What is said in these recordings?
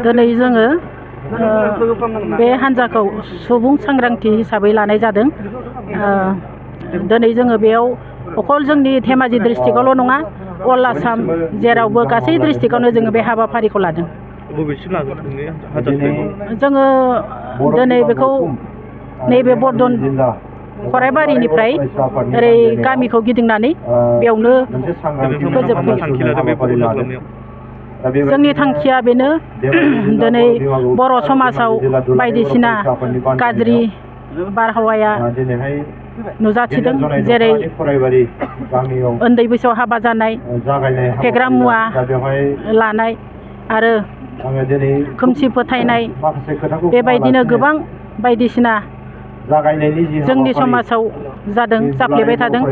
दिनै जोङो बे हान्जाखौ सुबुं सांग्रांथि हिसाबै लानाय जादों। दिनै जोङो बेयाव अकल जोंनि धेमाजि डिस्ट्रिक्टआवल' नङा, अल आसाम जेरावबो गासै डिस्ट्रिक्टआवनो जोङो बे हाबाफारिखौ लादों। जोङो दिनै बेखौ नैबे बर्धन खराइबारिनिफ्राय ओरै गामिखौ गिदिंनानै बेयावनो फोजोबगोन। जोंनि थांखिया बेनो, दिनै बर' समाजाव बायदिसिना गाज्रि बारहावाया नुजाथिदों, जेरै उन्दै बैसोआव हाबा जानाय, फेग्रा मुवा लानाय आरो खोमसि फोथायनाय, बेबायदिनो गोबां बायदिसिना जोंनि समाजाव जादों, जाफ्लेबाय थादों।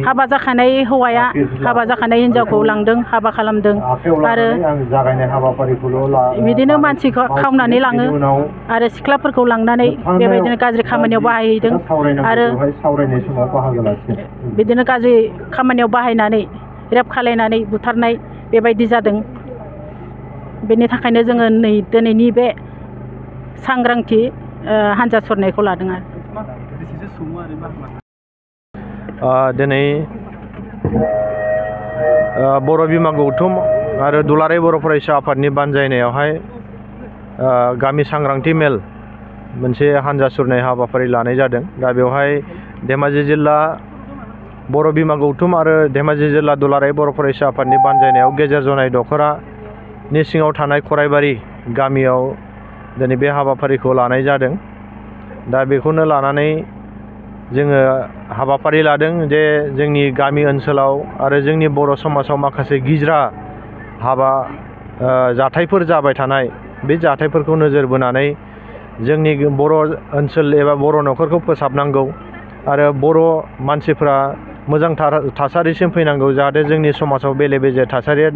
हाबा जाखानाय हौवाया हाबा जाखानाय हिन्जावखौ लांदों, हाबा खालामदों आरो बिदिनो मानसिखौ खावनानै लाङो आरो सिख्लाफोरखौ लांनानै बेबायदिनो गाज्रि खामानियाव बाहायहैदों आरो बिदिनो गाज्रि खामानियाव बाहायनानै रेप खालायनानै बुथारनाय बेबायदि जादों। बेनि थाखायनो जोङो दिनैनि बे सांग्रांथि हान्जा सुरनायखौ लादों आरो दिनै बर' बिमा गौथुम आरो दुलाराय बर' फरायसा आफादनि बानजायनायावहाय गामि सांग्रांथि मेल मोनसे हान्जा सुरनाय हाबाफारि लानाय जादों। दा बेवहाय धेमाजि जिल्ला बर' बिमा गौथुम आरो धेमाजि जिल्ला दुलाराय बर' फरायसा आफादनि बानजायनायाव गेजेर जनाय दख'रानि सिङाव थानाय खराइबारि गामियाव दिनै बे हाबाफारिखौ लानाय जादों। दा बेखौनो लानानै जोङो हाबाफारि लादों जे जोंनि गामि ओनसोलाव आरो जोंनि बर' समाजाव माखासे गिज्रा हाबा जाथायफोर जाबाय थानाय, बे जाथायफोरखौ नोजोर बोनानै जोंनि बर' ओनसोल एबा बर' न'खरखौ फोसाबनांगौ आरो बर' मानसिफ्रा मोजां थासारिसिम फैनांगौ, जाहाथे जोंनि समाजाव बेले बेजे थासारिया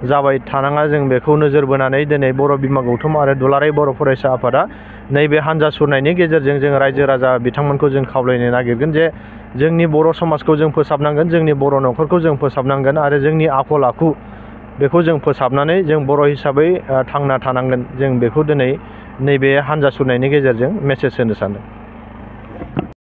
जाबाय थानाङा। जों बेखौ नोजोर बोनानै दिनै बर' बिमा गौथुम आरो दुलाराय बर' फरायसा आफादा नैबे हान्जा सुरनायनि गेजेरजों जों रायजो राजा बिथांमोनखौ जों खावलायनो नागिरगोन जे जोंनि बर' समाजखौ जों फोसाबनांगोन, जोंनि बर' न'खरखौ जों फोसाबनांगोन आरो जोंनि आखल आखु बेखौ जों फोसाबनानै जों बर' हिसाबै थांना थानांगोन। जों बेखौ दिनै नैबे हान्जा सुरनायनि गेजेरजों मेसेज होनो सानदों।